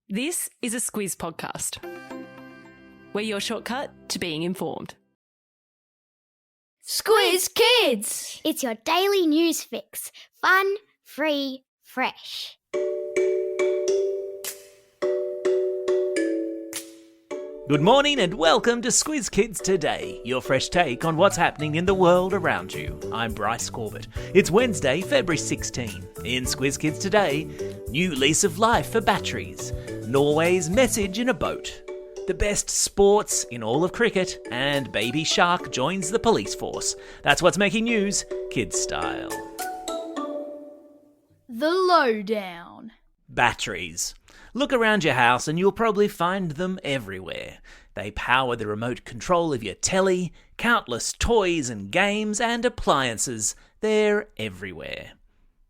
This is a Squiz podcast. We're your shortcut to being informed. Squiz Kids! It's your daily news fix. Fun, free, fresh. Good morning and welcome to Squiz Kids Today, your fresh take on what's happening in the world around you. I'm Bryce Corbett. It's Wednesday, February 16. In Squiz Kids Today, new lease of life for batteries, Norway's message in a boat, the best sports in all of cricket, and baby shark joins the police force. That's what's making news, kids style. The lowdown. Batteries. Look around your house and you'll probably find them everywhere. They power the remote control of your telly, countless toys and games and appliances. They're everywhere.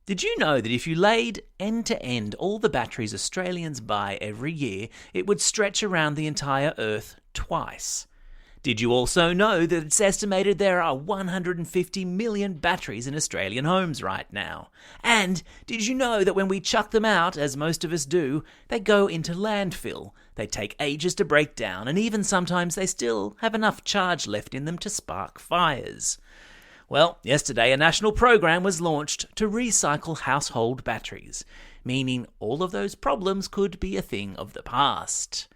Did you know that if you laid end to end all the batteries Australians buy every year, it would stretch around the entire Earth twice? Did you also know that it's estimated there are 150 million batteries in Australian homes right now? And did you know that when we chuck them out, as most of us do, they go into landfill? They take ages to break down, and even sometimes they still have enough charge left in them to spark fires. Well, yesterday a national program was launched to recycle household batteries, meaning all of those problems could be a thing of the past.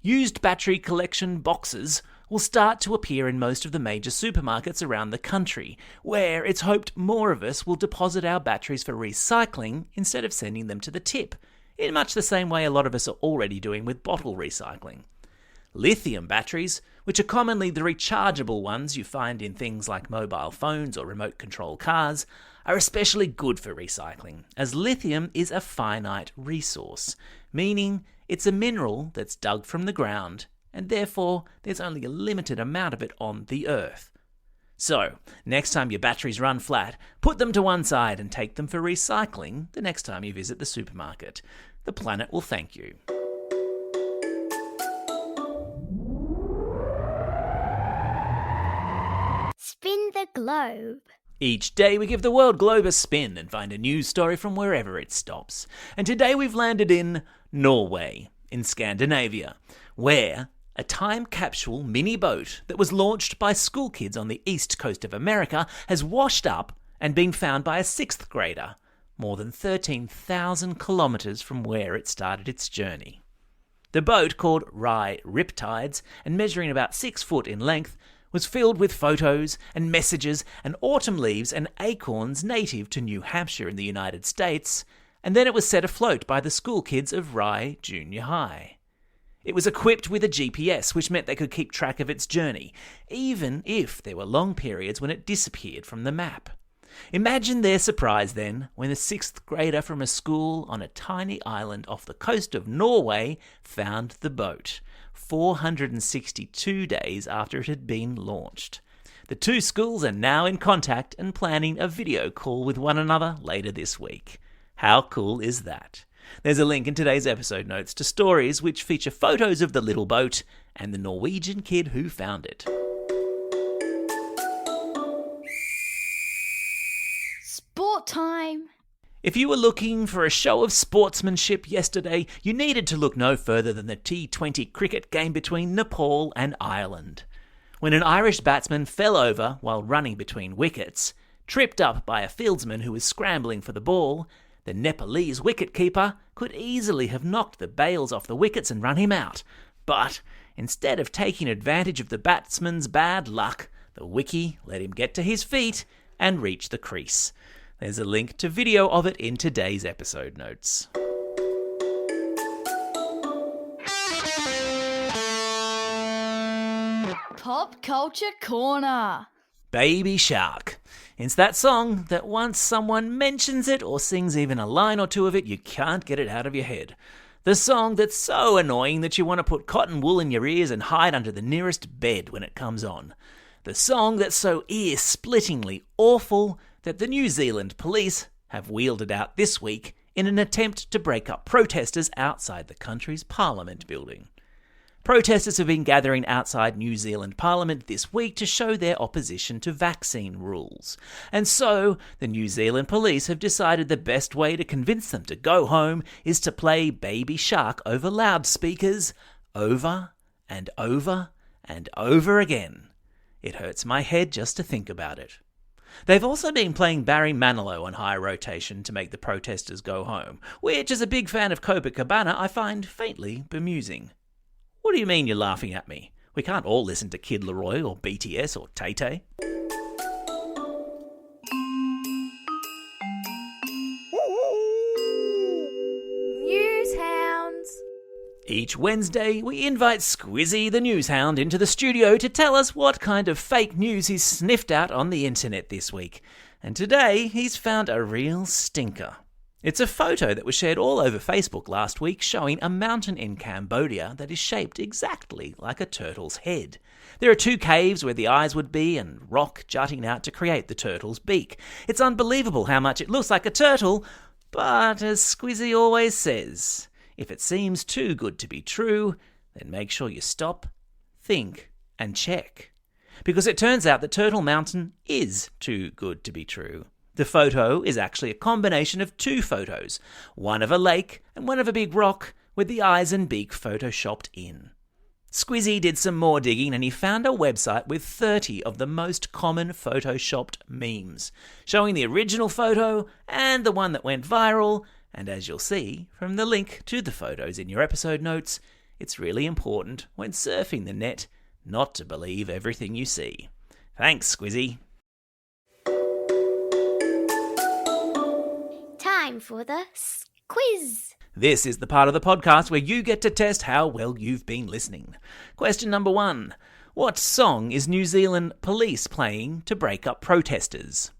Used battery collection boxes will start to appear in most of the major supermarkets around the country, where it's hoped more of us will deposit our batteries for recycling instead of sending them to the tip, in much the same way a lot of us are already doing with bottle recycling. Lithium batteries, which are commonly the rechargeable ones you find in things like mobile phones or remote control cars, are especially good for recycling, as lithium is a finite resource, meaning it's a mineral that's dug from the ground, and therefore there's only a limited amount of it on the Earth. So, next time your batteries run flat, put them to one side and take them for recycling the next time you visit the supermarket. The planet will thank you. Spin the globe. Each day we give the world globe a spin and find a news story from wherever it stops. And today we've landed in Norway, in Scandinavia, where a time-capsule mini boat that was launched by school kids on the east coast of America has washed up and been found by a 6th grader, more than 13,000 kilometres from where it started its journey. The boat, called Rye Riptides and measuring about 6 foot in length, was filled with photos and messages and autumn leaves and acorns native to New Hampshire in the United States, and then it was set afloat by the school kids of Rye Junior High. It was equipped with a GPS, which meant they could keep track of its journey, even if there were long periods when it disappeared from the map. Imagine their surprise then when the 6th grader from a school on a tiny island off the coast of Norway found the boat, 462 days after it had been launched. The two schools are now in contact and planning a video call with one another later this week. How cool is that? There's a link in today's episode notes to stories which feature photos of the little boat and the Norwegian kid who found it. Sport time. If you were looking for a show of sportsmanship yesterday, you needed to look no further than the T20 cricket game between Nepal and Ireland. When an Irish batsman fell over while running between wickets, tripped up by a fieldsman who was scrambling for the ball, the Nepalese wicket-keeper could easily have knocked the bails off the wickets and run him out. But instead of taking advantage of the batsman's bad luck, the wickie let him get to his feet and reach the crease. There's a link to video of it in today's episode notes. Pop Culture Corner. Baby Shark. It's that song that once someone mentions it or sings even a line or two of it, you can't get it out of your head. The song that's so annoying that you want to put cotton wool in your ears and hide under the nearest bed when it comes on. The song that's so ear-splittingly awful that the New Zealand police have wheeled it out this week in an attempt to break up protesters outside the country's parliament building. Protesters have been gathering outside New Zealand Parliament this week to show their opposition to vaccine rules. And so, the New Zealand police have decided the best way to convince them to go home is to play Baby Shark over loudspeakers, over and over and over again. It hurts my head just to think about it. They've also been playing Barry Manilow on high rotation to make the protesters go home, which, as a big fan of Copacabana, I find faintly bemusing. What do you mean you're laughing at me? We can't all listen to Kid Laroi or BTS or Tay-Tay. Newshounds. Each Wednesday, we invite Squizzy the Newshound into the studio to tell us what kind of fake news he's sniffed out on the internet this week. And today, he's found a real stinker. It's a photo that was shared all over Facebook last week showing a mountain in Cambodia that is shaped exactly like a turtle's head. There are 2 caves where the eyes would be and rock jutting out to create the turtle's beak. It's unbelievable how much it looks like a turtle, but as Squizzy always says, if it seems too good to be true, then make sure you stop, think, and check. Because it turns out that Turtle Mountain is too good to be true. The photo is actually a combination of 2 photos, one of a lake and one of a big rock with the eyes and beak photoshopped in. Squizzy did some more digging and he found a website with 30 of the most common photoshopped memes, showing the original photo and the one that went viral, and as you'll see from the link to the photos in your episode notes, it's really important when surfing the net not to believe everything you see. Thanks, Squizzy. Time for the quiz. This is the part of the podcast where you get to test how well you've been listening. Question number 1. What song is New Zealand police playing to break up protesters?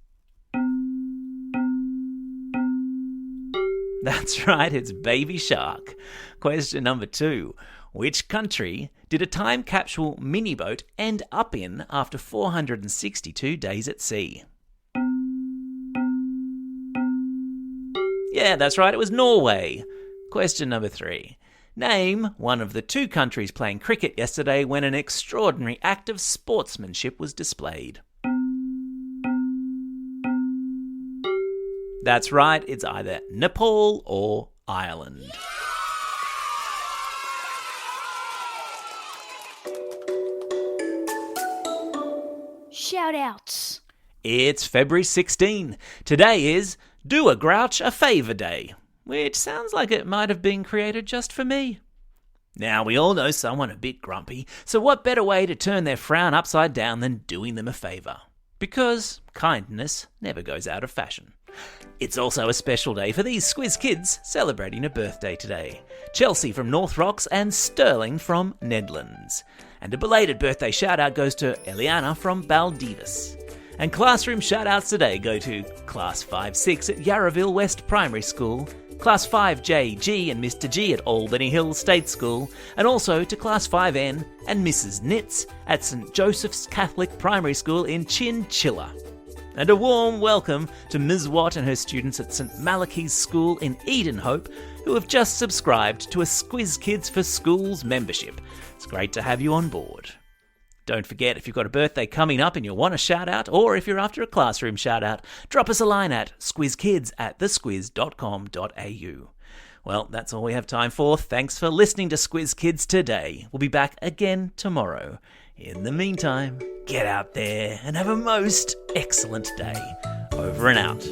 That's right, it's Baby Shark. Question number 2. Which country did a time-capsule mini-boat end up in after 462 days at sea? Yeah, that's right, it was Norway. Question number 3. Name one of the 2 countries playing cricket yesterday when an extraordinary act of sportsmanship was displayed. That's right, it's either Nepal or Ireland. Shout-outs. It's February 16. Today is Do a Grouch a Favour Day, which sounds like it might have been created just for me. Now, we all know someone a bit grumpy, so what better way to turn their frown upside down than doing them a favour? Because kindness never goes out of fashion. It's also a special day for these Squiz Kids celebrating a birthday today. Chelsea from North Rocks and Sterling from Nedlands. And a belated birthday shout-out goes to Eliana from Baldivis. And classroom shout-outs today go to Class 5-6 at Yarraville West Primary School, Class 5J, and Mr. G at Albany Hill State School, and also to Class 5N and Mrs. Nitz at St. Joseph's Catholic Primary School in Chinchilla. And a warm welcome to Ms. Watt and her students at St. Malachy's School in Edenhope, who have just subscribed to a Squiz Kids for Schools membership. It's great to have you on board. Don't forget, if you've got a birthday coming up and you want a shout-out, or if you're after a classroom shout-out, drop us a line at squizkids@thesquiz.com.au. Well, that's all we have time for. Thanks for listening to Squiz Kids today. We'll be back again tomorrow. In the meantime, get out there and have a most excellent day. Over and out.